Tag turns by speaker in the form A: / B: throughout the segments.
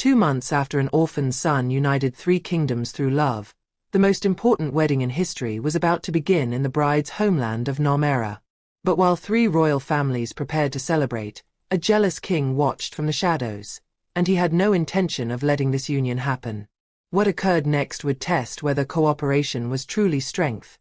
A: 2 months after an orphan son united 3 kingdoms through love, the most important wedding in history was about to begin in the bride's homeland of Narmera. But while 3 royal families prepared to celebrate, a jealous king watched from the shadows, and he had no intention of letting this union happen. What occurred next would test whether cooperation was truly strength,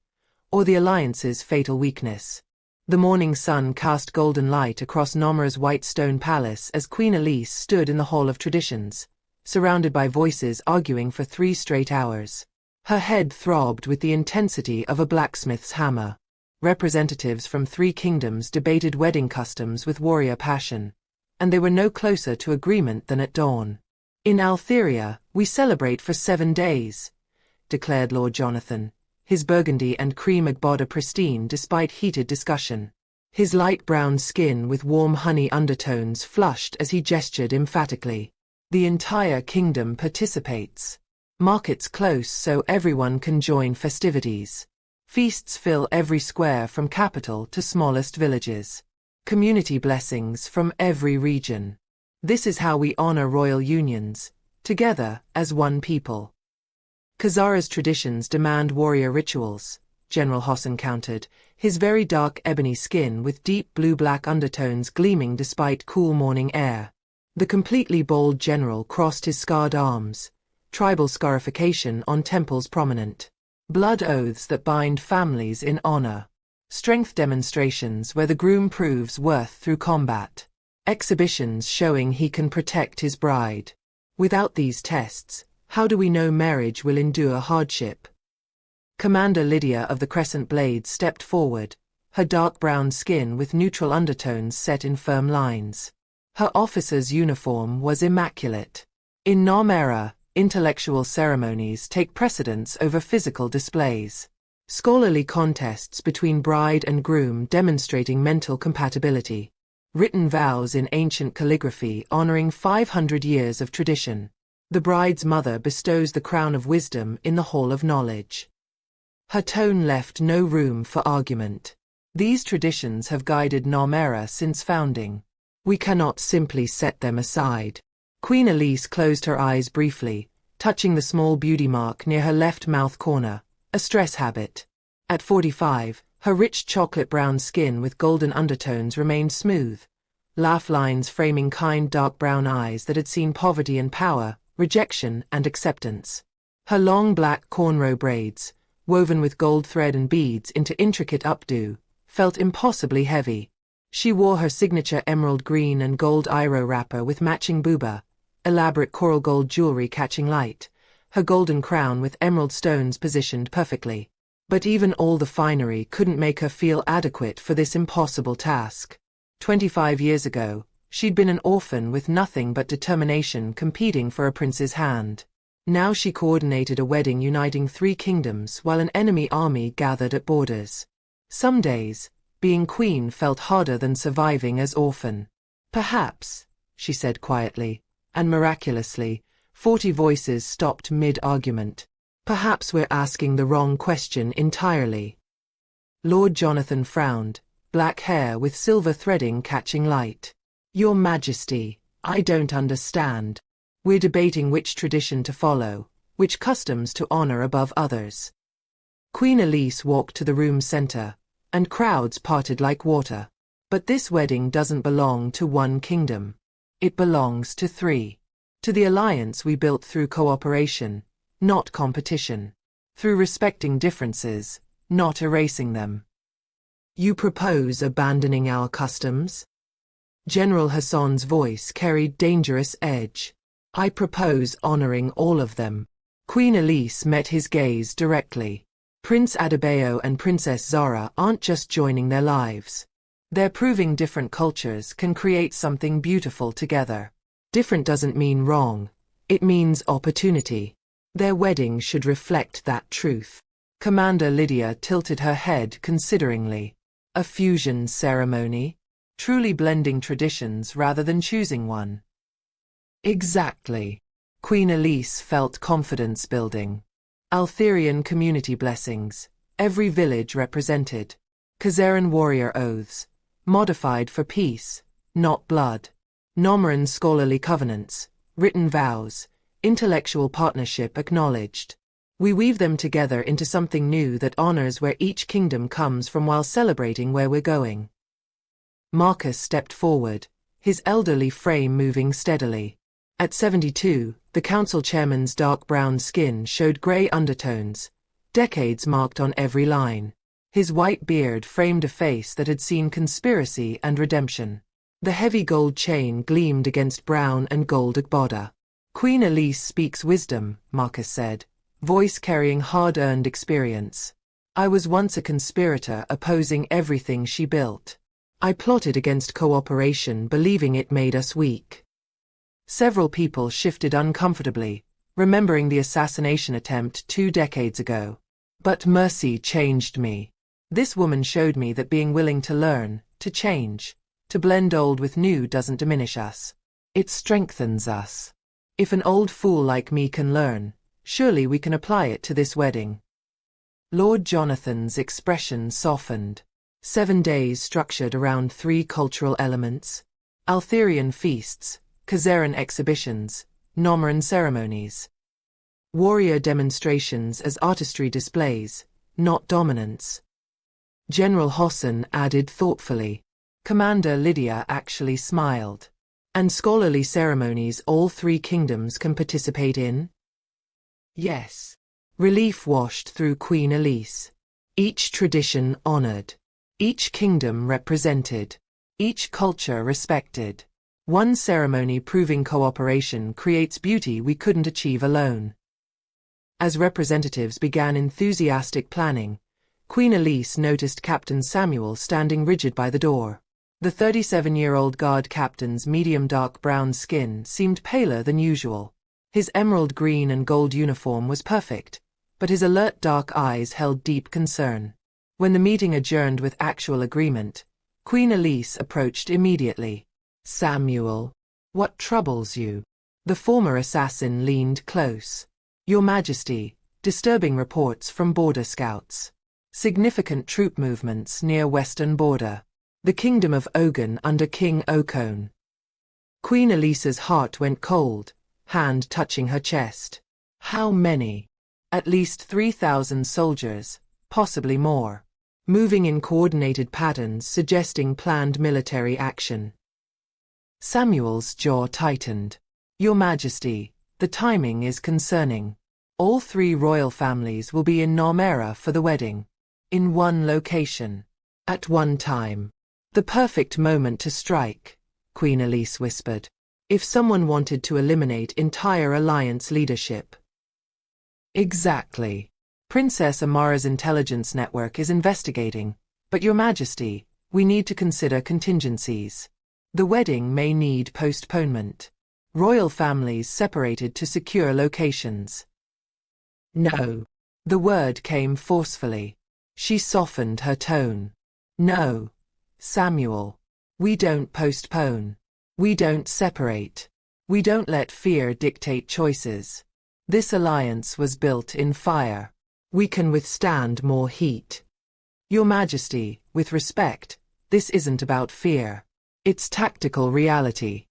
A: or the alliance's fatal weakness. The morning sun cast golden light across Narmera's white stone palace as Queen Elise stood in the Hall of Traditions, surrounded by voices arguing for 3 straight hours. Her head throbbed with the intensity of a blacksmith's hammer. Representatives from 3 kingdoms debated wedding customs with warrior passion, and they were no closer to agreement than at dawn. "In Altheria, we celebrate for 7 days," declared Lord Jonathan, his burgundy and cream agbada pristine despite heated discussion. His light brown skin with warm honey undertones flushed as he gestured emphatically. "The entire kingdom participates. Markets close so everyone can join festivities. Feasts fill every square from capital to smallest villages. Community blessings from every region. This is how we honor royal unions, together as one people." "Khazara's traditions demand warrior rituals," General Hossan countered, his very dark ebony skin with deep blue-black undertones gleaming despite cool morning air. The completely bald general crossed his scarred arms, tribal scarification on temples prominent. Blood oaths that bind families in honor. Strength demonstrations where the groom proves worth through combat. Exhibitions showing he can protect his bride. Without these tests, how do we know marriage will endure hardship? Commander Lydia of the Crescent Blades stepped forward, her dark brown skin with neutral undertones set in firm lines. Her officer's uniform was immaculate. In Narmera, intellectual ceremonies take precedence over physical displays. Scholarly contests between bride and groom demonstrating mental compatibility. Written vows in ancient calligraphy honoring 500 years of tradition. The bride's mother bestows the crown of wisdom in the Hall of Knowledge. Her tone left no room for argument. These traditions have guided Narmera since founding. We cannot simply set them aside. Queen Elise closed her eyes briefly, touching the small beauty mark near her left mouth corner, a stress habit. At 45, her rich chocolate-brown skin with golden undertones remained smooth, laugh lines framing kind dark brown eyes that had seen poverty and power, rejection and acceptance. Her long black cornrow braids, woven with gold thread and beads into intricate updo, felt impossibly heavy. She wore her signature emerald green and gold iro wrapper with matching buba, elaborate coral gold jewelry catching light, her golden crown with emerald stones positioned perfectly. But even all the finery couldn't make her feel adequate for this impossible task. 25 years ago, she'd been an orphan with nothing but determination competing for a prince's hand. Now she coordinated a wedding uniting 3 kingdoms while an enemy army gathered at borders. Some days, being queen felt harder than surviving as orphan. "Perhaps," she said quietly, and miraculously, 40 voices stopped mid-argument. "Perhaps we're asking the wrong question entirely." Lord Jonathan frowned, black hair with silver threading catching light. "Your Majesty, I don't understand. We're debating which tradition to follow, which customs to honor above others." Queen Elise walked to the room's center, and crowds parted like water. "But this wedding doesn't belong to 1 kingdom. It belongs to 3. To the alliance we built through cooperation, not competition. Through respecting differences, not erasing them." "You propose abandoning our customs?" General Hassan's voice carried dangerous edge. "I propose honoring all of them." Queen Elise met his gaze directly. Prince Adebayo and Princess Zara aren't just joining their lives. They're proving different cultures can create something beautiful together. Different doesn't mean wrong, it means opportunity. Their wedding should reflect that truth. Commander Lydia tilted her head consideringly. "A fusion ceremony? Truly blending traditions rather than choosing one." "Exactly." Queen Elise felt confidence building. Altherian community blessings, every village represented. Khazaran warrior oaths, modified for peace, not blood. Nomeran scholarly covenants, written vows, intellectual partnership acknowledged. We weave them together into something new that honors where each kingdom comes from while celebrating where we're going. Marcus stepped forward, his elderly frame moving steadily. At 72, the council chairman's dark brown skin showed gray undertones, decades marked on every line. His white beard framed a face that had seen conspiracy and redemption. The heavy gold chain gleamed against brown and gold agbada. Queen Elise speaks wisdom, Marcus said, voice carrying hard-earned experience. I was once a conspirator opposing everything she built. I plotted against cooperation, believing it made us weak. Several people shifted uncomfortably, remembering the assassination attempt 2 decades ago. But mercy changed me. This woman showed me that being willing to learn, to change, to blend old with new doesn't diminish us. It strengthens us. If an old fool like me can learn, surely we can apply it to this wedding. Lord Jonathan's expression softened. 7 days structured around 3 cultural elements: Altherian feasts, Khazaran exhibitions, Nomaran ceremonies. Warrior demonstrations as artistry displays, not dominance. General Hossan added thoughtfully. Commander Lydia actually smiled. And scholarly ceremonies all 3 kingdoms can participate in? Yes. Relief washed through Queen Elise. Each tradition honored. Each kingdom represented. Each culture respected. One ceremony proving cooperation creates beauty we couldn't achieve alone. As representatives began enthusiastic planning, Queen Elise noticed Captain Samuel standing rigid by the door. The 37-year-old guard captain's medium dark brown skin seemed paler than usual. His emerald green and gold uniform was perfect, but his alert dark eyes held deep concern. When the meeting adjourned with actual agreement, Queen Elise approached immediately. Samuel, what troubles you? The former assassin leaned close. Your Majesty, disturbing reports from border scouts. Significant troop movements near western border. The kingdom of Ogun under King Okon. Queen Elisa's heart went cold, hand touching her chest. How many? At least 3,000 soldiers, possibly more. Moving in coordinated patterns suggesting planned military action. Samuel's jaw tightened. Your Majesty, the timing is concerning. All 3 royal families will be in Narmera for the wedding. In one location. At one time. The perfect moment to strike, Queen Elise whispered. If someone wanted to eliminate entire alliance leadership. Exactly. Princess Amara's intelligence network is investigating, but Your Majesty, we need to consider contingencies. The wedding may need postponement. Royal families separated to secure locations. No. The word came forcefully. She softened her tone. No. Samuel. We don't postpone. We don't separate. We don't let fear dictate choices. This alliance was built in fire. We can withstand more heat. Your Majesty, with respect, this isn't about fear. It's tactical reality.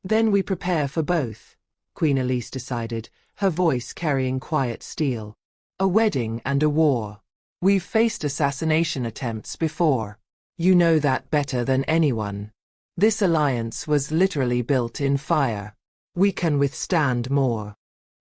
A: Then we prepare for both, Queen Elise decided, her voice carrying quiet steel. A wedding and a war. We've faced assassination attempts before. You know that better than anyone. This alliance was literally built in fire. We can withstand more.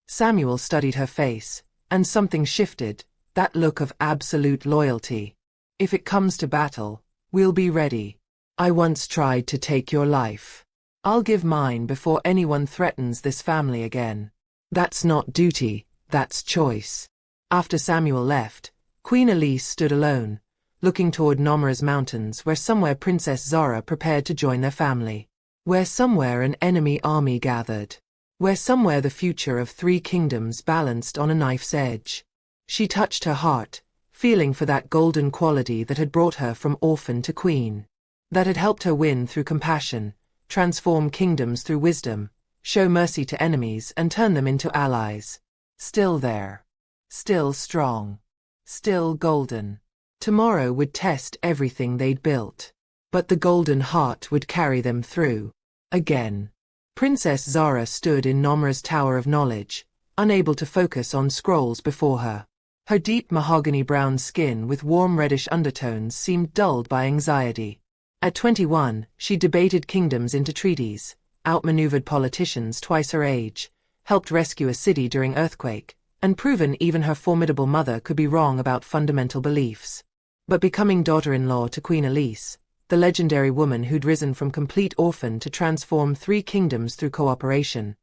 A: Samuel studied her face, and something shifted, that look of absolute loyalty. If it comes to battle, we'll be ready. I once tried to take your life. I'll give mine before anyone threatens this family again. That's not duty, that's choice. After Samuel left, Queen Elise stood alone, looking toward Nomura's mountains where somewhere Princess Zara prepared to join their family. Where somewhere an enemy army gathered. Where somewhere the future of 3 kingdoms balanced on a knife's edge. She touched her heart, feeling for that golden quality that had brought her from orphan to queen. That had helped her win through compassion, transform kingdoms through wisdom, show mercy to enemies and turn them into allies. Still there. Still strong. Still golden. Tomorrow would test everything they'd built. But the golden heart would carry them through. Again. Princess Zara stood in Nomra's Tower of Knowledge, unable to focus on scrolls before her. Her deep mahogany brown skin with warm reddish undertones seemed dulled by anxiety. At 21, she debated kingdoms into treaties, outmaneuvered politicians twice her age, helped rescue a city during earthquake, and proven even her formidable mother could be wrong about fundamental beliefs. But becoming daughter-in-law to Queen Elise, the legendary woman who'd risen from complete orphan to transform 3 kingdoms through cooperation,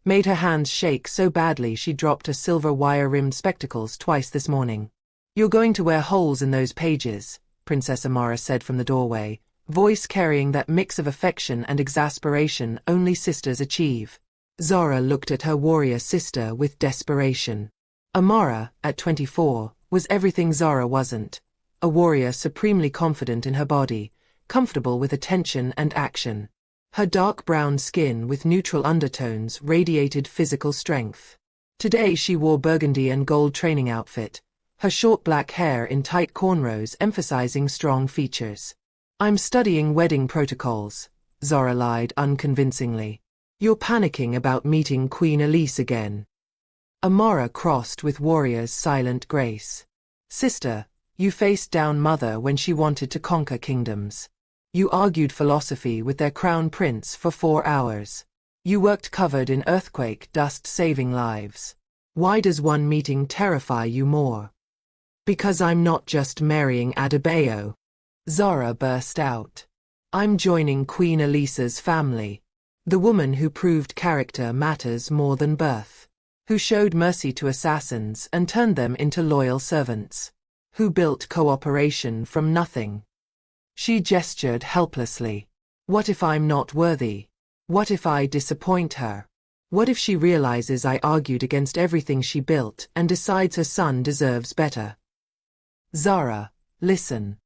A: made her hands shake so badly she dropped her silver wire-rimmed spectacles twice this morning. "You're going to wear holes in those pages," Princess Amara said from the doorway, voice carrying that mix of affection and exasperation only sisters achieve. Zara looked at her warrior sister with desperation. Amara, at 24, was everything Zara wasn't. A warrior supremely confident in her body, comfortable with attention and action. Her dark brown skin with neutral undertones radiated physical strength. Today she wore burgundy and gold training outfit, her short black hair in tight cornrows emphasizing strong features. "I'm studying wedding protocols," Zara lied unconvincingly. "You're panicking about meeting Queen Elise again." Amara crossed with warrior's silent grace. "Sister, you faced down mother when she wanted to conquer kingdoms. You argued philosophy with their crown prince for 4 hours. You worked covered in earthquake dust saving lives. Why does one meeting terrify you more?" "Because I'm not just marrying Adebayo," Zara burst out. "I'm joining Queen Elisa's family. The woman who proved character matters more than birth. Who showed mercy to assassins and turned them into loyal servants. Who built cooperation from nothing." She gestured helplessly. "What if I'm not worthy? What if I disappoint her? What if she realizes I argued against everything she built and decides her son deserves better?" "Zara, listen."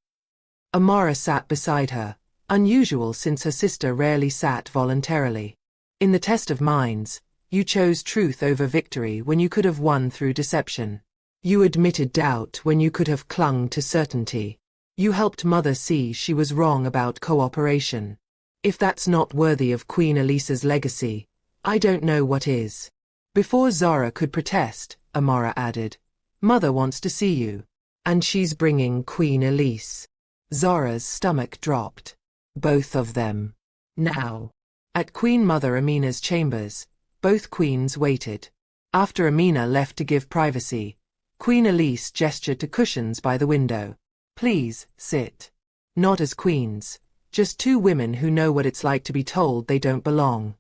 A: Amara sat beside her, unusual since her sister rarely sat voluntarily. "In the test of minds, you chose truth over victory when you could have won through deception. You admitted doubt when you could have clung to certainty. You helped mother see she was wrong about cooperation. If that's not worthy of Queen Elisa's legacy, I don't know what is." Before Zara could protest, Amara added, "Mother wants to see you. And she's bringing Queen Elise." Zara's stomach dropped. Both of them. Now. At Queen Mother Amina's chambers, both queens waited. After Amina left to give privacy, Queen Elise gestured to cushions by the window. "Please, sit. Not as queens, just 2 women who know what it's like to be told they don't belong."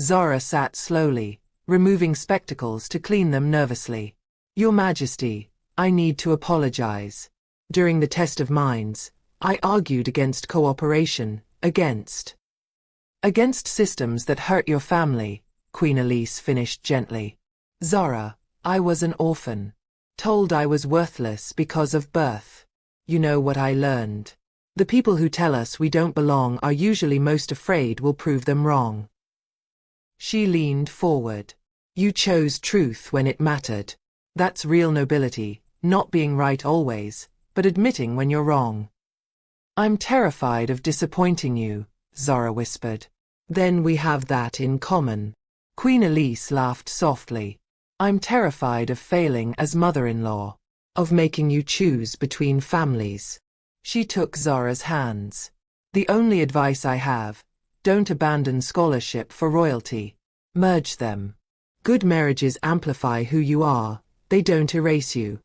A: Zara sat slowly, removing spectacles to clean them nervously. "Your Majesty, I need to apologize. During the test of minds, I argued against cooperation, against systems that hurt your family," Queen Elise finished gently. "Zara, I was an orphan. Told I was worthless because of birth. You know what I learned. The people who tell us we don't belong are usually most afraid we'll prove them wrong." She leaned forward. "You chose truth when it mattered. That's real nobility, not being right always, but admitting when you're wrong." "I'm terrified of disappointing you," Zara whispered. "Then we have that in common." Queen Elise laughed softly. "I'm terrified of failing as mother-in-law, of making you choose between families." She took Zara's hands. "The only advice I have, don't abandon scholarship for royalty. Merge them. Good marriages amplify who you are, they don't erase you."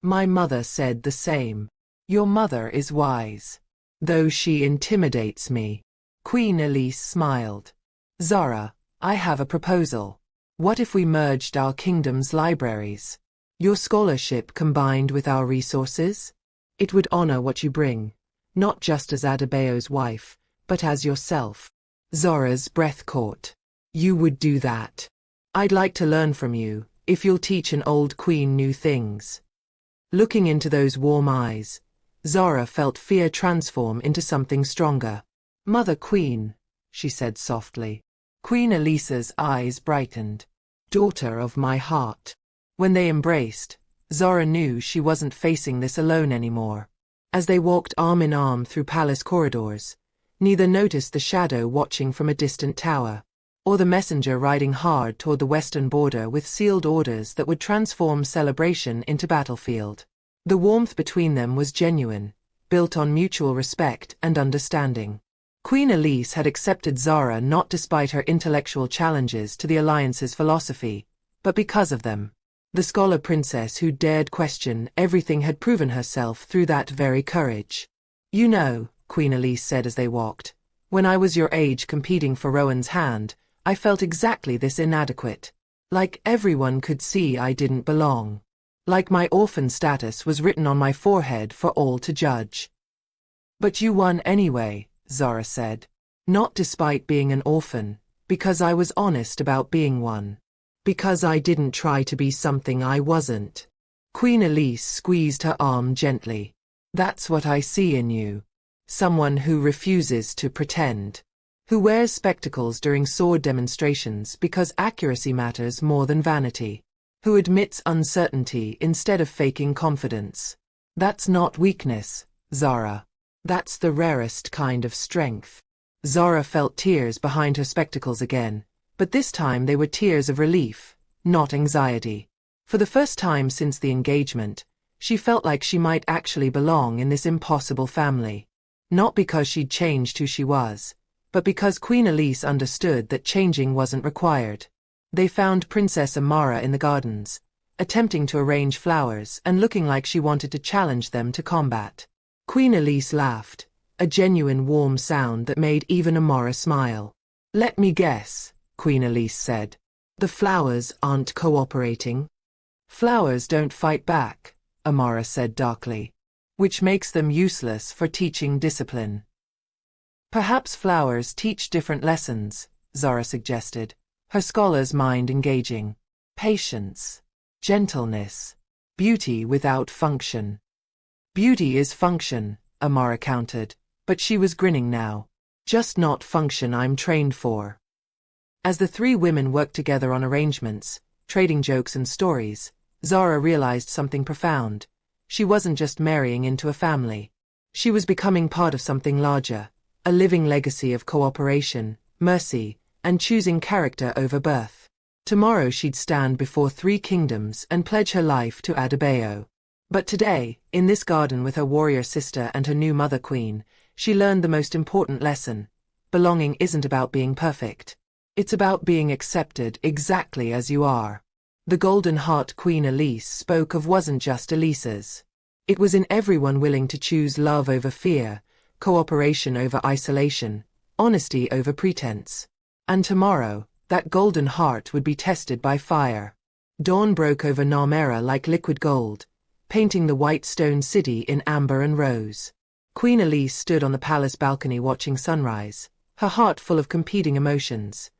A: "My mother said the same." "Your mother is wise. Though she intimidates me." Queen Elise smiled. "Zara, I have a proposal. What if we merged our kingdom's libraries? Your scholarship combined with our resources? It would honor what you bring, not just as Adebayo's wife, but as yourself." Zara's breath caught. "You would do that? I'd like to learn from you, if you'll teach an old queen new things." Looking into those warm eyes, Zara felt fear transform into something stronger. "Mother Queen," she said softly. Queen Elisa's eyes brightened. "Daughter of my heart." When they embraced, Zara knew she wasn't facing this alone anymore. As they walked arm in arm through palace corridors, Neither noticed the shadow watching from a distant tower, or the messenger riding hard toward the western border with sealed orders that would transform celebration into battlefield. The warmth between them was genuine, built on mutual respect and understanding. Queen Elise had accepted Zara not despite her intellectual challenges to the Alliance's philosophy, but because of them. The scholar princess who dared question everything had proven herself through that very courage. "You know," Queen Elise said as they walked, "when I was your age competing for Rowan's hand, I felt exactly this inadequate. Like everyone could see I didn't belong. Like my orphan status was written on my forehead for all to judge." "But you won anyway," Zara said. "Not despite being an orphan, because I was honest about being one. Because I didn't try to be something I wasn't." Queen Elise squeezed her arm gently. "That's what I see in you. Someone who refuses to pretend. Who wears spectacles during sword demonstrations because accuracy matters more than vanity. Who admits uncertainty instead of faking confidence. That's not weakness, Zara. That's the rarest kind of strength." Zara felt tears behind her spectacles again, but this time they were tears of relief, not anxiety. For the first time since the engagement, she felt like she might actually belong in this impossible family. Not because she'd changed who she was, but because Queen Elise understood that changing wasn't required. They found Princess Amara in the gardens, attempting to arrange flowers and looking like she wanted to challenge them to combat. Queen Elise laughed, a genuine warm sound that made even Amara smile. "Let me guess," Queen Elise said. "The flowers aren't cooperating?" "Flowers don't fight back," Amara said darkly, "which makes them useless for teaching discipline." "Perhaps flowers teach different lessons," Zara suggested, her scholar's mind engaging. "Patience, gentleness, beauty without function." "Beauty is function," Amara countered, but she was grinning now. "Just not function I'm trained for." As the three women worked together on arrangements, trading jokes and stories, Zara realized something profound. She wasn't just marrying into a family. She was becoming part of something larger, a living legacy of cooperation, mercy, and choosing character over birth. Tomorrow she'd stand before 3 kingdoms and pledge her life to Adebayo. But today, in this garden with her warrior sister and her new mother queen, she learned the most important lesson. Belonging isn't about being perfect. It's about being accepted exactly as you are. The golden heart Queen Elise spoke of wasn't just Elisa's. It was in everyone willing to choose love over fear, cooperation over isolation, honesty over pretense. And tomorrow, that golden heart would be tested by fire. Dawn broke over Narmera like liquid gold, painting the white stone city in amber and rose. Queen Elise stood on the palace balcony watching sunrise, her heart full of competing emotions.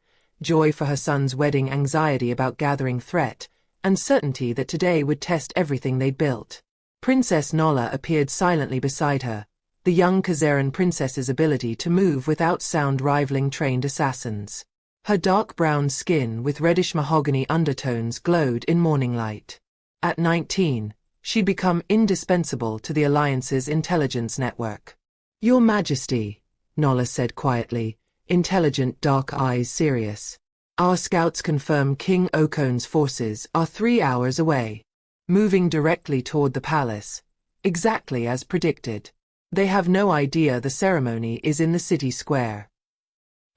A: Joy for her son's wedding, anxiety about gathering threat, and certainty that today would test everything they'd built. Princess Nala appeared silently beside her, the young Khazaran princess's ability to move without sound rivaling trained assassins. Her dark brown skin with reddish mahogany undertones glowed in morning light. At 19, she'd become indispensable to the Alliance's intelligence network. "Your Majesty," Nala said quietly, intelligent dark eyes serious. "Our scouts confirm King Okon's forces are 3 hours away, moving directly toward the palace, exactly as predicted. They have no idea the ceremony is in the city square."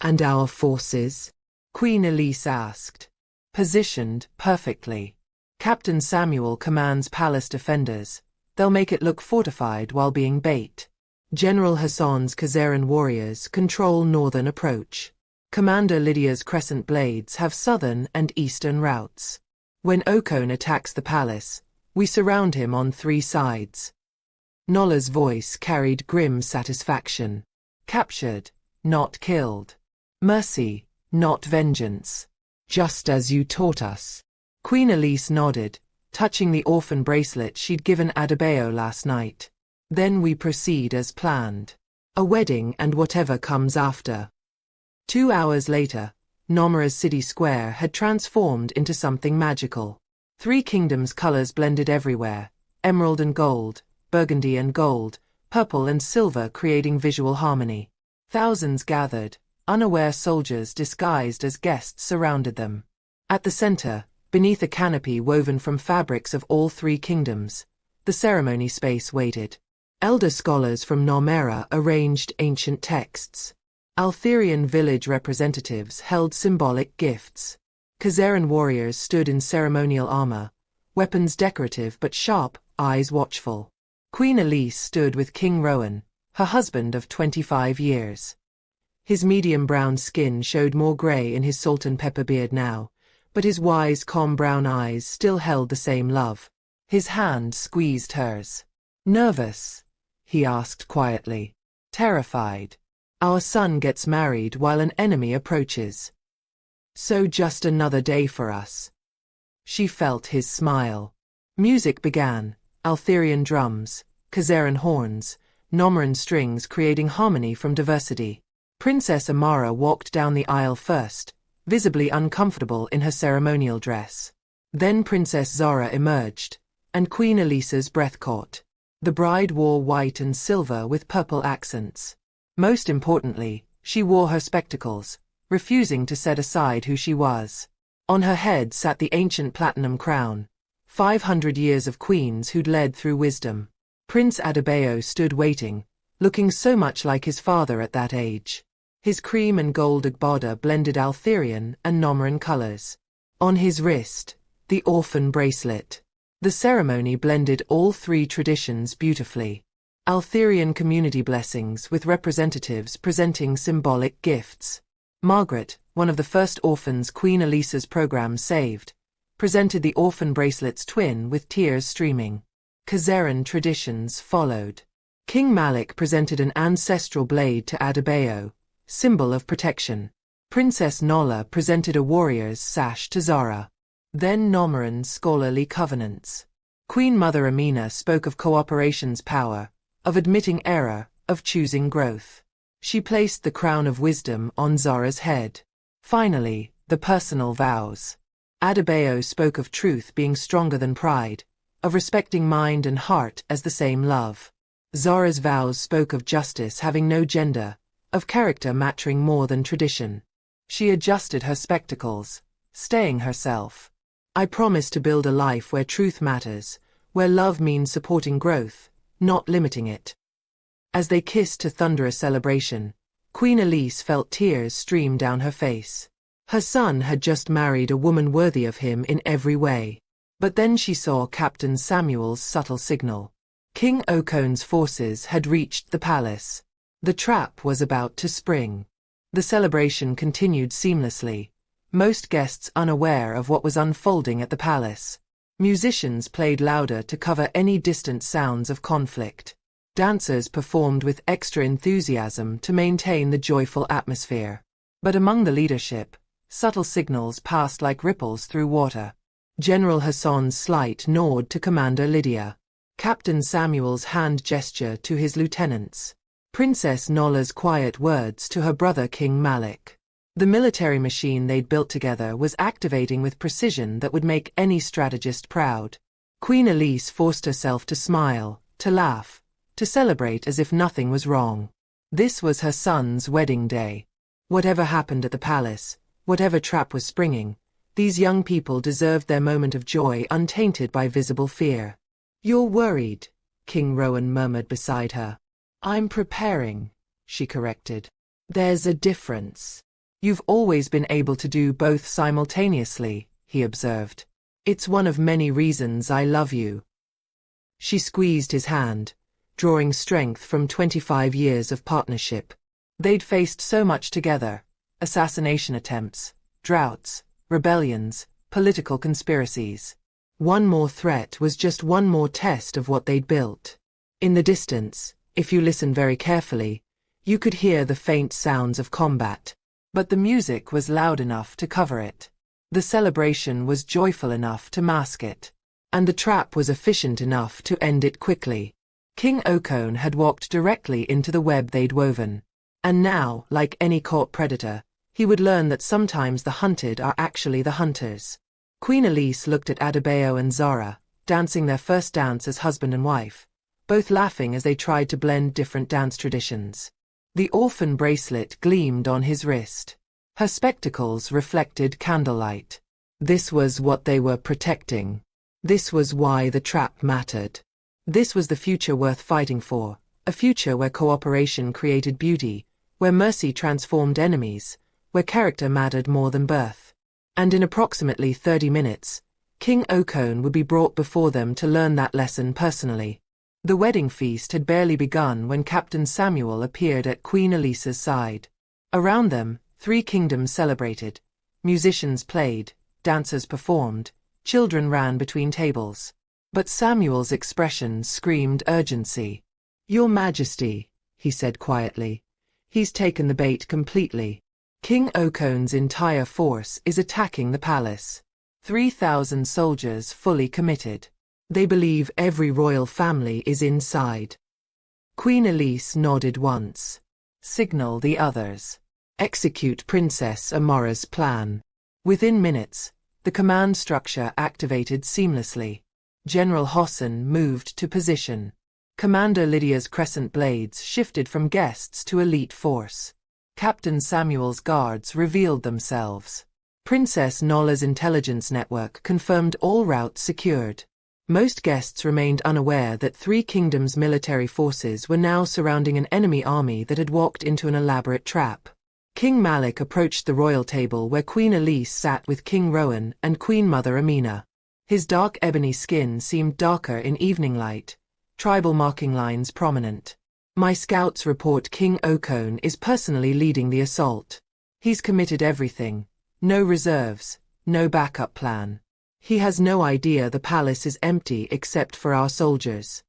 A: "And our forces?" Queen Elise asked. "Positioned perfectly. Captain Samuel commands palace defenders. They'll make it look fortified while being bait. General Hassan's Khazaran warriors control northern approach. Commander Lydia's crescent blades have southern and eastern routes. When Okon attacks the palace, we surround him on 3 sides." Nola's voice carried grim satisfaction. "Captured, not killed. Mercy, not vengeance. Just as you taught us." Queen Elise nodded, touching the orphan bracelet she'd given Adebayo last night. "Then we proceed as planned. A wedding and whatever comes after." 2 hours later, Nomura's city square had transformed into something magical. 3 kingdoms' colors blended everywhere, emerald and gold, burgundy and gold, purple and silver creating visual harmony. Thousands gathered, unaware soldiers disguised as guests surrounded them. At the center, beneath a canopy woven from fabrics of all three kingdoms, the ceremony space waited. Elder scholars from Narmera arranged ancient texts. Altherian village representatives held symbolic gifts. Khazaran warriors stood in ceremonial armor, weapons decorative but sharp, eyes watchful. Queen Elise stood with King Rowan, her husband of 25 years. His medium-brown skin showed more gray in his salt and pepper beard now, but his wise, calm brown eyes still held the same love. His hand squeezed hers. "Nervous?" he asked quietly. "Terrified. Our son gets married while an enemy approaches. So just another day for us." She felt his smile. Music began, Altherian drums, Khazaran horns, Nomeran strings creating harmony from diversity. Princess Amara walked down the aisle first, visibly uncomfortable in her ceremonial dress. Then Princess Zara emerged, and Queen Elisa's breath caught. The bride wore white and silver with purple accents. Most importantly, she wore her spectacles, refusing to set aside who she was. On her head sat the ancient platinum crown, 500 years of queens who'd led through wisdom. Prince Adebayo stood waiting, looking so much like his father at that age. His cream and gold agbada blended Altherian and Nomeran colors. On his wrist, the orphan bracelet. The ceremony blended all three traditions beautifully. Altherian community blessings with representatives presenting symbolic gifts. Margaret, one of the first orphans Queen Elisa's program saved, presented the orphan bracelet's twin with tears streaming. Khazaran traditions followed. King Malik presented an ancestral blade to Adebayo, symbol of protection. Princess Nola presented a warrior's sash to Zara. Then Nomeran scholarly covenants. Queen Mother Amina spoke of cooperation's power, of admitting error, of choosing growth. She placed the crown of wisdom on Zara's head. Finally, the personal vows. Adebayo spoke of truth being stronger than pride, of respecting mind and heart as the same love. Zara's vows spoke of justice having no gender, of character mattering more than tradition. She adjusted her spectacles, staying herself. "I promise to build a life where truth matters, where love means supporting growth, not limiting it." As they kissed to thunderous celebration, Queen Elise felt tears stream down her face. Her son had just married a woman worthy of him in every way. But then she saw Captain Samuel's subtle signal. King Okon's forces had reached the palace. The trap was about to spring. The celebration continued seamlessly, most guests unaware of what was unfolding at the palace. Musicians played louder to cover any distant sounds of conflict. Dancers performed with extra enthusiasm to maintain the joyful atmosphere. But among the leadership, subtle signals passed like ripples through water. General Hassan's slight nod to Commander Lydia. Captain Samuel's hand gesture to his lieutenants. Princess Nola's quiet words to her brother King Malik. The military machine they'd built together was activating with precision that would make any strategist proud. Queen Elise forced herself to smile, to laugh, to celebrate as if nothing was wrong. This was her son's wedding day. Whatever happened at the palace, whatever trap was springing, these young people deserved their moment of joy untainted by visible fear. "You're worried," King Rowan murmured beside her. "I'm preparing," she corrected. "There's a difference. You've always been able to do both simultaneously," he observed. "It's one of many reasons I love you." She squeezed his hand, drawing strength from 25 years of partnership. They'd faced so much together: assassination attempts, droughts, rebellions, political conspiracies. One more threat was just one more test of what they'd built. In the distance, if you listened very carefully, you could hear the faint sounds of combat. But the music was loud enough to cover it. The celebration was joyful enough to mask it. And the trap was efficient enough to end it quickly. King Okon had walked directly into the web they'd woven. And now, like any caught predator, he would learn that sometimes the hunted are actually the hunters. Queen Elise looked at Adebayo and Zara, dancing their first dance as husband and wife, both laughing as they tried to blend different dance traditions. The orphan bracelet gleamed on his wrist. Her spectacles reflected candlelight. This was what they were protecting. This was why the trap mattered. This was the future worth fighting for, a future where cooperation created beauty, where mercy transformed enemies, where character mattered more than birth. And in approximately 30 minutes, King Okone would be brought before them to learn that lesson personally. The wedding feast had barely begun when Captain Samuel appeared at Queen Elisa's side. Around them, 3 kingdoms celebrated. Musicians played, dancers performed, children ran between tables. But Samuel's expression screamed urgency. "Your Majesty," he said quietly. "He's taken the bait completely. King Okone's entire force is attacking the palace. 3,000 soldiers fully committed. They believe every royal family is inside." Queen Elise nodded once. "Signal the others. Execute Princess Amora's plan." Within minutes, the command structure activated seamlessly. General Hossan moved to position. Commander Lydia's crescent blades shifted from guests to elite force. Captain Samuel's guards revealed themselves. Princess Nola's intelligence network confirmed all routes secured. Most guests remained unaware that 3 kingdoms' military forces were now surrounding an enemy army that had walked into an elaborate trap. King Malik approached the royal table where Queen Elise sat with King Rowan and Queen Mother Amina. His dark ebony skin seemed darker in evening light, tribal marking lines prominent. "My scouts report King Okone is personally leading the assault. He's committed everything. No reserves, no backup plan. He has no idea the palace is empty except for our soldiers."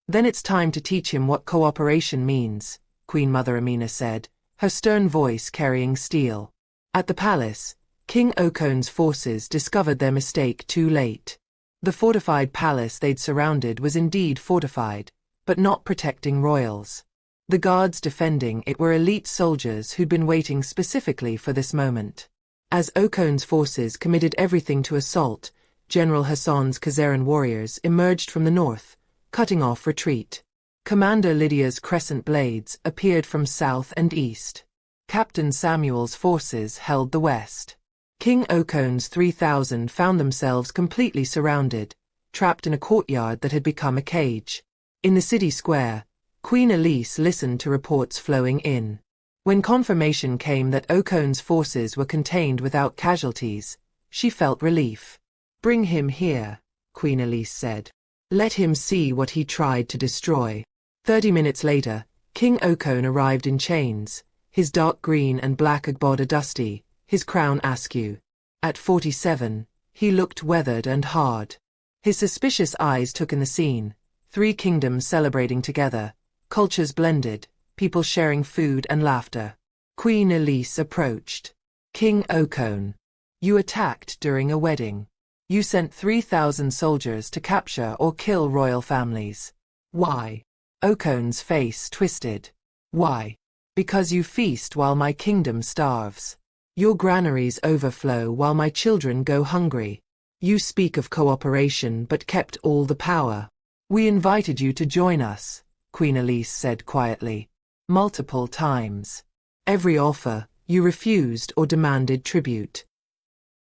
A: "Then it's time to teach him what cooperation means," Queen Mother Amina said, her stern voice carrying steel. At the palace, King Okone's forces discovered their mistake too late. The fortified palace they'd surrounded was indeed fortified, but not protecting royals. The guards defending it were elite soldiers who'd been waiting specifically for this moment. As Okone's forces committed everything to assault, General Hassan's Khazarian warriors emerged from the north, cutting off retreat. Commander Lydia's crescent blades appeared from south and east. Captain Samuel's forces held the west. King Okone's 3,000 found themselves completely surrounded, trapped in a courtyard that had become a cage. In the city square, Queen Elise listened to reports flowing in. When confirmation came that Okone's forces were contained without casualties, she felt relief. "Bring him here," Queen Elise said. "Let him see what he tried to destroy." 30 minutes later, King Okone arrived in chains, his dark green and black agbada dusty, his crown askew. At 47, he looked weathered and hard. His suspicious eyes took in the scene, 3 kingdoms celebrating together, cultures blended, people sharing food and laughter. Queen Elise approached. "King Okone, you attacked during a wedding. You sent 3,000 soldiers to capture or kill royal families. Why?" Okone's face twisted. "Why? Because you feast while my kingdom starves. Your granaries overflow while my children go hungry. You speak of cooperation but kept all the power. We invited you to join us," Queen Elise said quietly. "Multiple times. Every offer, you refused or demanded tribute.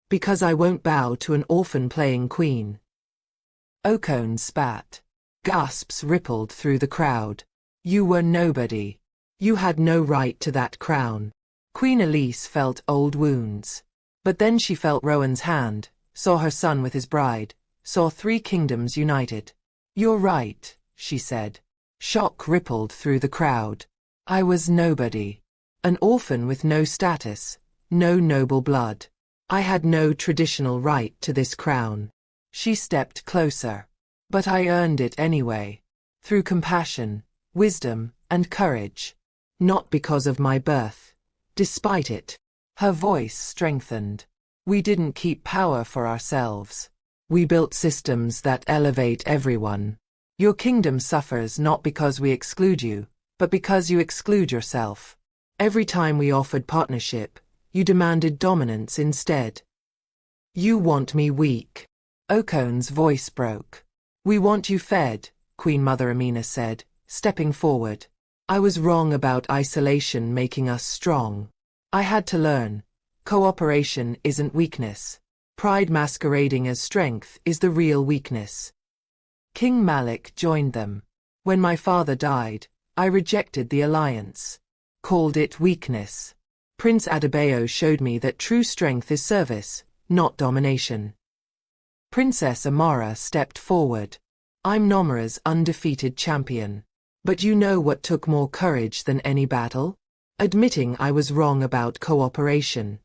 A: Because I won't bow to an orphan playing queen." Okone spat. Gasps rippled through the crowd. "You were nobody. You had no right to that crown." Queen Elise felt old wounds. But then she felt Rowan's hand, saw her son with his bride, saw 3 kingdoms united. "You're right," she said. Shock rippled through the crowd. "I was nobody. An orphan with no status, no noble blood. I had no traditional right to this crown." She stepped closer. "But I earned it anyway. Through compassion, wisdom, and courage. Not because of my birth. Despite it." Her voice strengthened. "We didn't keep power for ourselves. We built systems that elevate everyone. Your kingdom suffers not because we exclude you, but because you exclude yourself. Every time we offered partnership, you demanded dominance instead. You want me weak." Okone's voice broke. "We want you fed," Queen Mother Amina said, stepping forward. I was wrong about isolation making us strong. I had to learn. Cooperation isn't weakness. Pride masquerading as strength is the real weakness. King Malik joined them. When my father died, I rejected the alliance. Called it weakness. Prince Adebayo showed me that true strength is service, not domination. Princess Amara stepped forward. I'm Nomura's undefeated champion. But you know what took more courage than any battle? Admitting I was wrong about cooperation.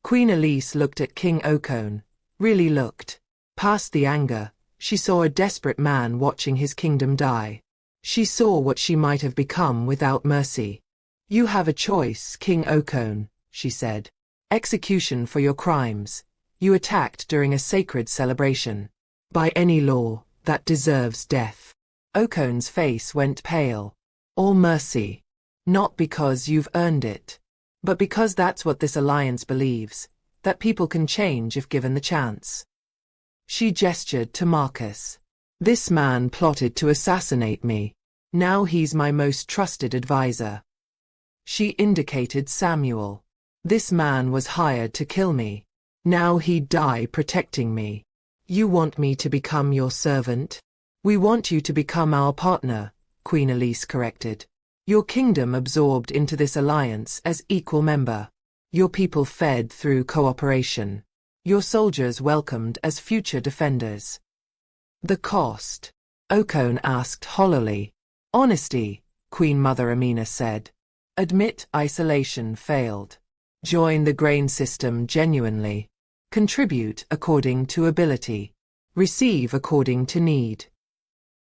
A: Queen Elise looked at King Okone, really looked. Past the anger, she saw a desperate man watching his kingdom die. She saw what she might have become without mercy. You have a choice, King Okone, she said. Execution for your crimes. You attacked during a sacred celebration. By any law, that deserves death. Okone's face went pale. Or mercy. Not because you've earned it. But because that's what this alliance believes, that people can change if given the chance. She gestured to Marcus. This man plotted to assassinate me. Now he's my most trusted advisor. She indicated Samuel. This man was hired to kill me. Now he'd die protecting me. You want me to become your servant? We want you to become our partner, Queen Elise corrected. Your kingdom absorbed into this alliance as equal member. Your people fed through cooperation. Your soldiers welcomed as future defenders. The cost? Okone asked hollowly. Honesty, Queen Mother Amina said. Admit isolation failed. Join the grain system genuinely. Contribute according to ability. Receive according to need.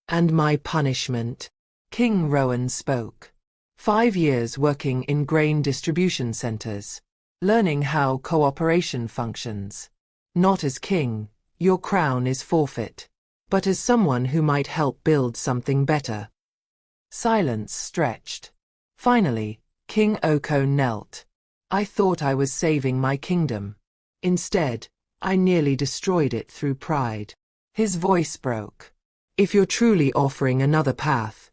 A: And my punishment? King Rowan spoke. 5 years working in grain distribution centers. Learning how cooperation functions. Not as king, your crown is forfeit. But as someone who might help build something better. Silence stretched. Finally, King Okone knelt. I thought I was saving my kingdom. Instead, I nearly destroyed it through pride. His voice broke. If you're truly offering another path,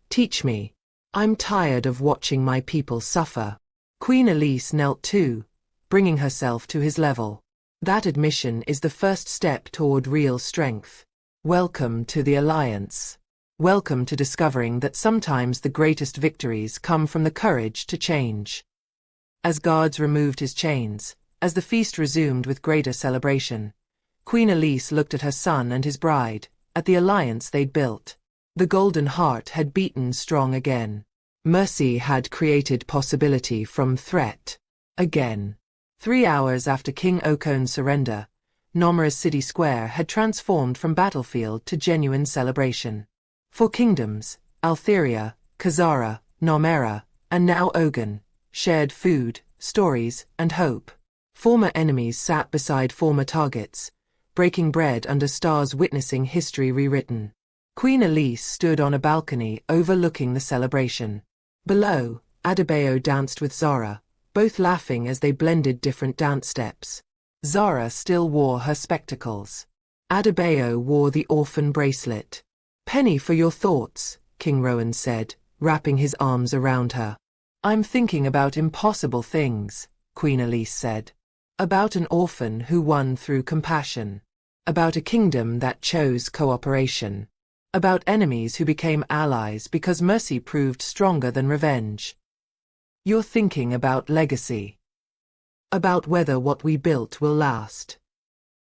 A: teach me. I'm tired of watching my people suffer. Queen Elise knelt too, bringing herself to his level. That admission is the first step toward real strength. Welcome to the Alliance. Welcome to discovering that sometimes the greatest victories come from the courage to change. As guards removed his chains, as the feast resumed with greater celebration, Queen Elise looked at her son and his bride, at the alliance they'd built. The golden heart had beaten strong again. Mercy had created possibility from threat. Again. 3 hours after King Okone's surrender, Nomura's city square had transformed from battlefield to genuine celebration. 4 kingdoms, Altheria, Khazara, Nomera, and now Ogun, shared food, stories, and hope. Former enemies sat beside former targets, breaking bread under stars witnessing history rewritten. Queen Elise stood on a balcony overlooking the celebration. Below, Adebayo danced with Zara, both laughing as they blended different dance steps. Zara still wore her spectacles. Adebayo wore the orphan bracelet. Penny for your thoughts, King Rowan said, wrapping his arms around her. I'm thinking about impossible things, Queen Elise said. About an orphan who won through compassion. About a kingdom that chose cooperation. About enemies who became allies because mercy proved stronger than revenge. You're thinking about legacy. About whether what we built will last.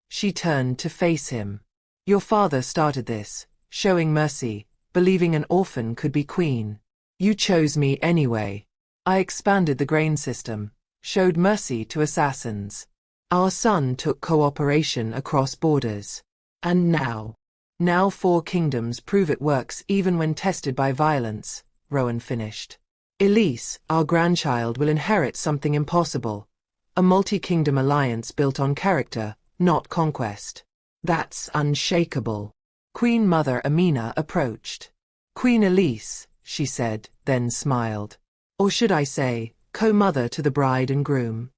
A: She turned to face him. Your father started this, showing mercy, believing an orphan could be queen. You chose me anyway. I expanded the grain system, showed mercy to assassins. Our son took cooperation across borders. And now 4 kingdoms prove it works even when tested by violence, Rowan finished. Elise, our grandchild, will inherit something impossible. A multi-kingdom alliance built on character, not conquest. That's unshakable. Queen Mother Amina approached. Queen Elise, she said, then smiled. Or should I say, co-mother to the bride and groom.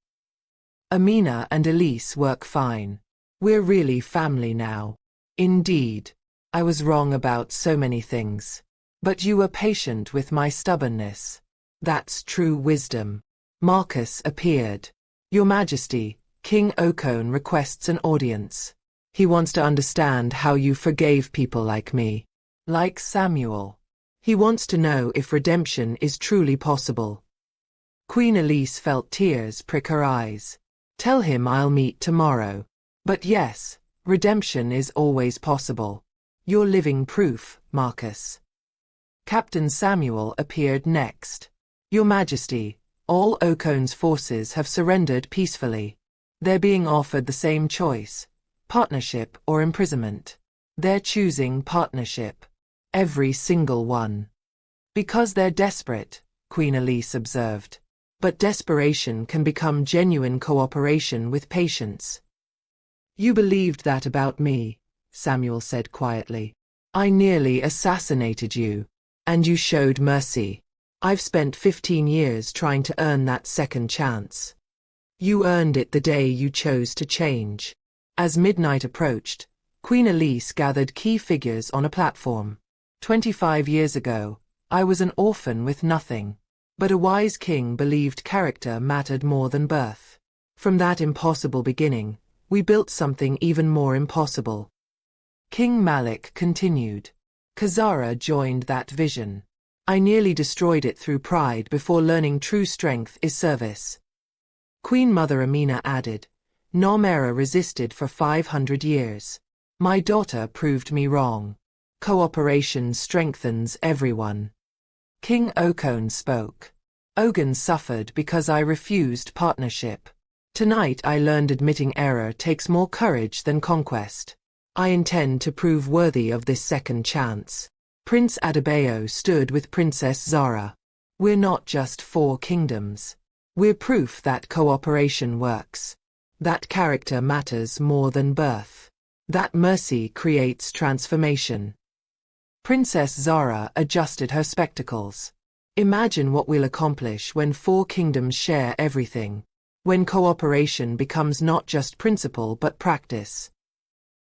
A: Amina and Elise work fine. We're really family now. Indeed. I was wrong about so many things. But you were patient with my stubbornness. That's true wisdom. Marcus appeared. Your Majesty, King Okon requests an audience. He wants to understand how you forgave people like me. Like Samuel. He wants to know if redemption is truly possible. Queen Elise felt tears prick her eyes. Tell him I'll meet tomorrow. But yes, redemption is always possible. You're living proof, Marcus. Captain Samuel appeared next. Your Majesty, all Okon's forces have surrendered peacefully. They're being offered the same choice, partnership or imprisonment. They're choosing partnership. Every single one. Because they're desperate, Queen Elise observed. But desperation can become genuine cooperation with patience. You believed that about me, Samuel said quietly. I nearly assassinated you. And you showed mercy. I've spent 15 years trying to earn that second chance. You earned it the day you chose to change. As midnight approached, Queen Elise gathered key figures on a platform. 25 years ago, I was an orphan with nothing. But a wise king believed character mattered more than birth. From that impossible beginning, we built something even more impossible. King Malik continued. Khazara joined that vision. I nearly destroyed it through pride before learning true strength is service. Queen Mother Amina added, Narmera resisted for 500 years. My daughter proved me wrong. Cooperation strengthens everyone. King Okon spoke. Ogun suffered because I refused partnership. Tonight I learned admitting error takes more courage than conquest. I intend to prove worthy of this second chance. Prince Adebayo stood with Princess Zara. We're not just 4 kingdoms. We're proof that cooperation works. That character matters more than birth. That mercy creates transformation. Princess Zara adjusted her spectacles. Imagine what we'll accomplish when 4 kingdoms share everything. When cooperation becomes not just principle but practice.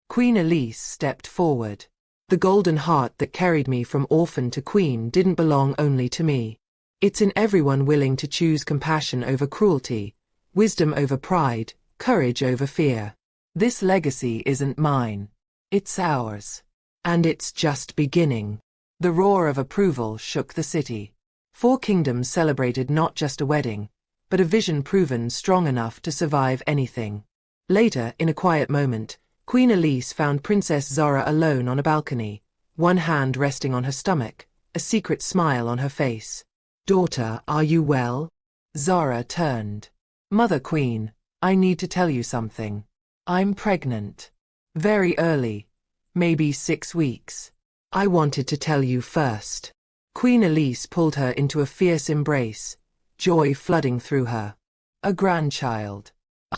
A: Queen Elise stepped forward. The golden heart that carried me from orphan to queen didn't belong only to me. It's in everyone willing to choose compassion over cruelty, wisdom over pride, courage over fear. This legacy isn't mine. It's ours. And it's just beginning. The roar of approval shook the city. 4 kingdoms celebrated not just a wedding, but a vision proven strong enough to survive anything. Later, in a quiet moment, Queen Elise found Princess Zara alone on a balcony, one hand resting on her stomach, a secret smile on her face. Daughter, are you well? Zara turned. Mother Queen, I need to tell you something. I'm pregnant. Very early. Maybe 6 weeks. I wanted to tell you first. Queen Elise pulled her into a fierce embrace, joy flooding through her. A grandchild.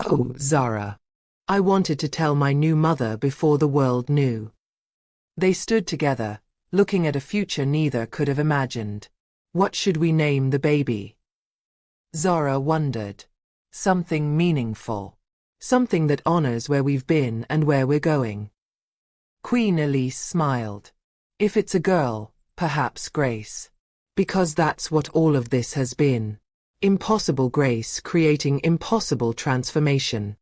A: Oh, Zara. I wanted to tell my new mother before the world knew. They stood together, looking at a future neither could have imagined. What should we name the baby? Zara wondered. Something meaningful. Something that honors where we've been and where we're going. Queen Elise smiled. If it's a girl, perhaps Grace. Because that's what all of this has been. Impossible grace creating impossible transformation.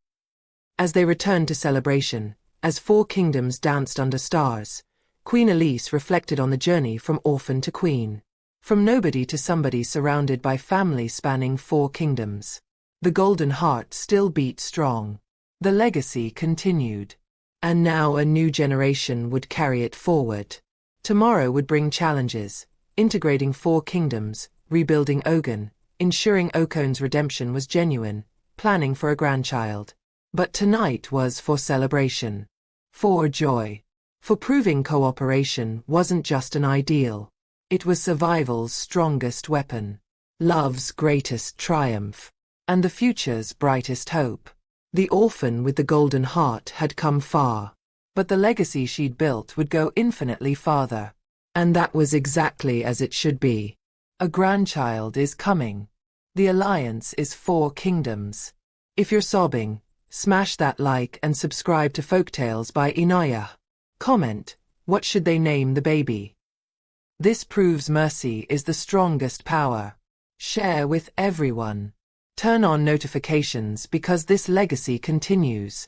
A: As they returned to celebration, as 4 kingdoms danced under stars, Queen Elise reflected on the journey from orphan to queen. From nobody to somebody surrounded by family spanning 4 kingdoms. The golden heart still beat strong. The legacy continued. And now a new generation would carry it forward. Tomorrow would bring challenges, integrating 4 kingdoms, rebuilding Ogun, ensuring Okon's redemption was genuine, planning for a grandchild. But tonight was for celebration. For joy. For proving cooperation wasn't just an ideal. It was survival's strongest weapon. Love's greatest triumph. And the future's brightest hope. The orphan with the golden heart had come far. But the legacy she'd built would go infinitely farther. And that was exactly as it should be. A grandchild is coming. The alliance is 4 kingdoms. If you're sobbing, smash that like and subscribe to Folktales by Inayah. Comment, what should they name the baby? This proves mercy is the strongest power. Share with everyone. Turn on notifications because this legacy continues.